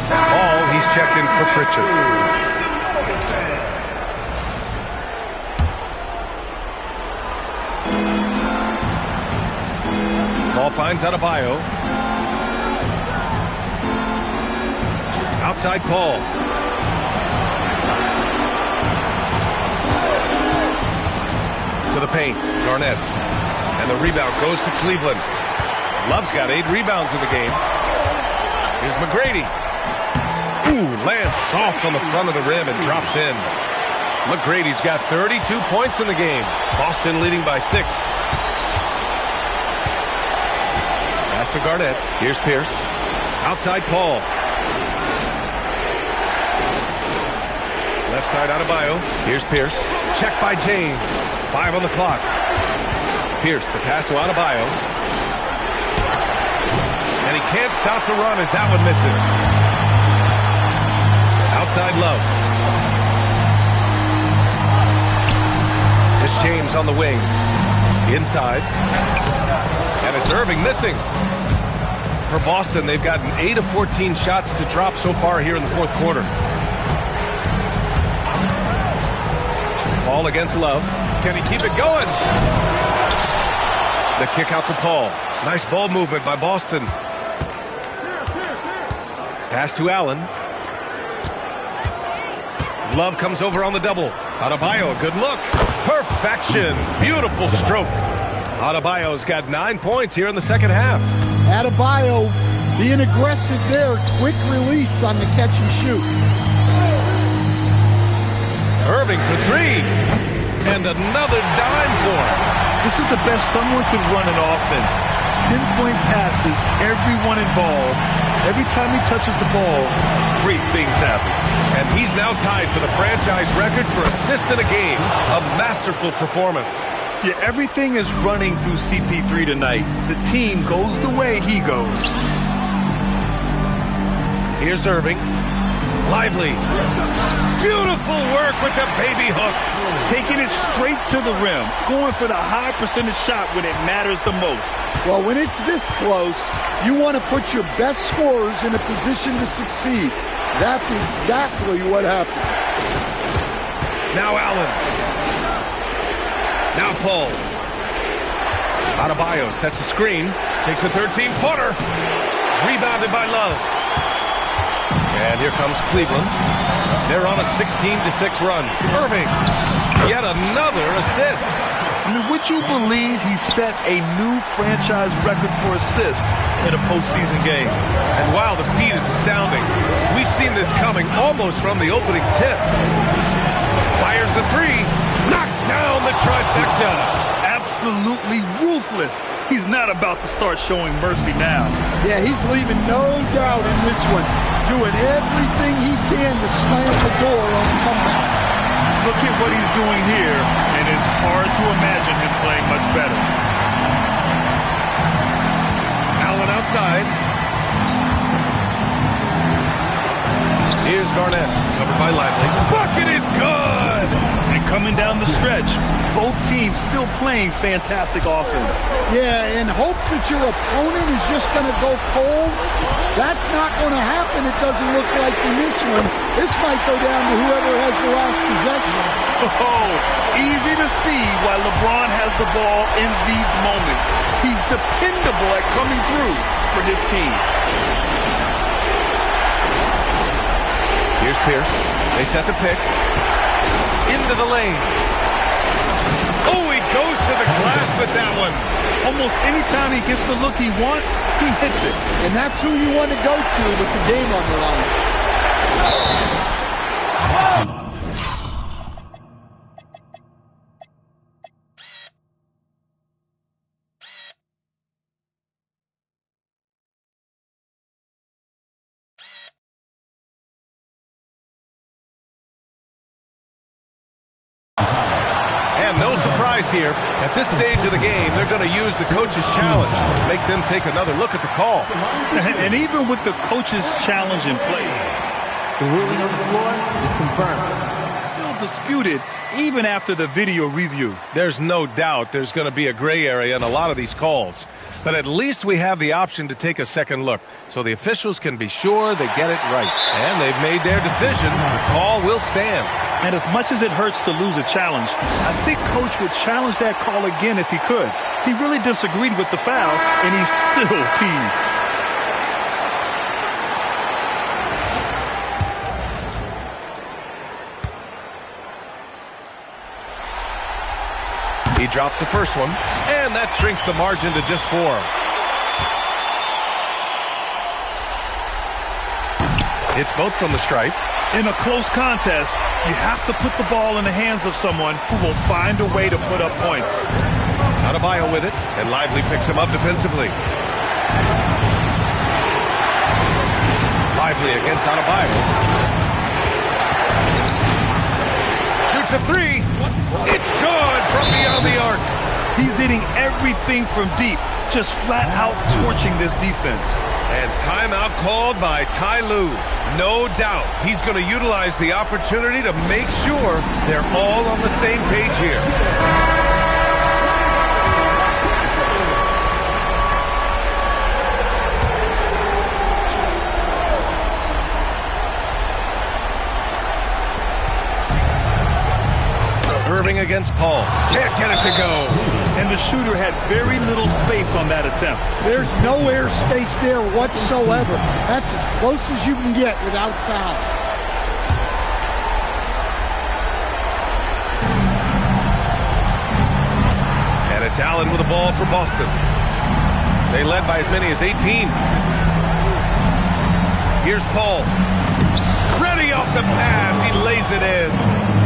Ball, he's checked in for Pritchard. Ball finds Adebayo. Outside Paul. To the paint. Garnett. And the rebound goes to Cleveland. Love's got 8 rebounds in the game. Here's McGrady. Ooh, lands soft on the front of the rim and drops in. McGrady's got 32 points in the game. Boston leading by 6. Pass to Garnett. Here's Pierce. Outside Paul. Left side Adebayo. Here's Pierce. Checked by James. 5 on the clock. Pierce, the pass to Adebayo. And he can't stop the run as that one misses. Outside Love. It's James on the wing. Inside. And it's Irving missing. For Boston, they've gotten 8 of 14 shots to drop so far here in the fourth quarter. Paul against Love. Can he keep it going? The kick out to Paul. Nice ball movement by Boston. Pass to Allen. Love comes over on the double. Adebayo, a good look. Perfection. Beautiful stroke. Adebayo's got 9 points here in the second half. Adebayo being aggressive there. Quick release on the catch and shoot. Irving for 3. And another dime for him. This is the best someone could run an offense. Pinpoint passes, everyone involved. Every time he touches the ball, great things happen. And he's now tied for the franchise record for assists in a game. A masterful performance. Yeah, everything is running through CP3 tonight. The team goes the way he goes. Here's Irving. Lively. Beautiful work with the baby hook. Taking it straight to the rim. Going for the high percentage shot when it matters the most. Well, when it's this close, you want to put your best scorers in a position to succeed. That's exactly what happened. Now Allen. Now Paul. Adebayo sets a screen. Takes a 13-footer. Rebounded by Love. And here comes Cleveland. They're on a 16-6 run. Irving, yet another assist. I mean, would you believe he set a new franchise record for assists in a postseason game? And wow, the feat is astounding. We've seen this coming almost from the opening tip. Fires the 3. Knocks down the trifecta. Absolutely ruthless. He's not about to start showing mercy now. Yeah, he's leaving no doubt in this one. Doing everything he can to slam the door on the comeback. Look at what he's doing here, and it's hard to imagine him playing much better. Allen outside. Here's Garnett, covered by Lively. Bucket is good! And coming down the stretch, both teams still playing fantastic offense. Yeah, in hopes that your opponent is just going to go cold. That's not going to happen, it doesn't look like in this one. This might go down to whoever has the last possession. Oh, easy to see why LeBron has the ball in these moments. He's dependable at coming through for his team. Here's Pierce. They set the pick. Into the lane. Oh, he goes to the glass with that one. Almost any time he gets the look he wants, he hits it. And that's who you want to go to with the game on the line. And no surprise here. At this stage of the game, they're going to use the coach's challenge. Make them take another look at the call. And even with the coach's challenge in place, The ruling on the floor is confirmed. still disputed even after the video review. There's no doubt there's going to be a gray area in a lot of these calls. But at least we have the option to take a second look, so the officials can be sure they get it right. And they've made their decision. The call will stand. And as much as it hurts to lose a challenge, I think Coach would challenge that call again if he could. He really disagreed with the foul, and he's still peeved. He drops the first one, and that shrinks the margin to just 4. It's both from the stripe. In a close contest, you have to put the ball in the hands of someone who will find a way to put up points. Adebayo with it, and Lively picks him up defensively. Lively against Adebayo. Shoots a 3. It's good from beyond the arc. He's hitting everything from deep, just flat out torching this defense. And timeout called by Ty Lue. No doubt he's going to utilize the opportunity to make sure they're all on the same page here. Irving against Paul. Can't get it to go. And the shooter had very little space on that attempt. There's no air space there whatsoever. That's as close as you can get without foul. And it's Allen with the ball for Boston. They led by as many as 18. Here's Paul. Ready off the pass. He lays it in.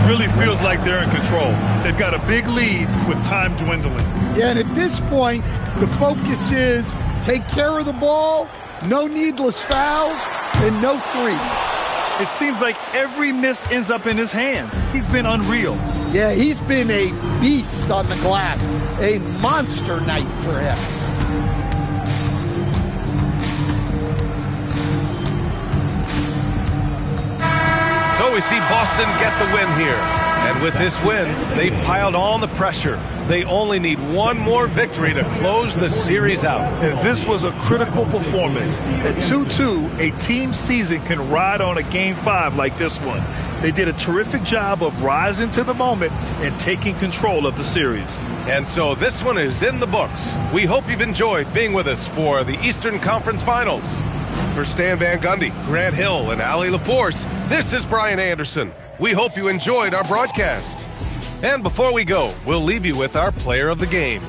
Really feels like they're in control. They've got a big lead with time dwindling. Yeah, and at this point, the focus is take care of the ball, no needless fouls, and no threes. It seems like every miss ends up in his hands. He's been unreal. Yeah, he's been a beast on the glass. A monster night for him. So we see Boston get the win here. And with this win, they've piled on the pressure. They only need one more victory to close the series out. And this was a critical performance. At 2-2, a team season can ride on a Game 5 like this one. They did a terrific job of rising to the moment and taking control of the series. And so this one is in the books. We hope you've enjoyed being with us for the Eastern Conference Finals. For Stan Van Gundy, Grant Hill, and Ali LaForce, this is Brian Anderson. We hope you enjoyed our broadcast. And before we go, we'll leave you with our player of the game.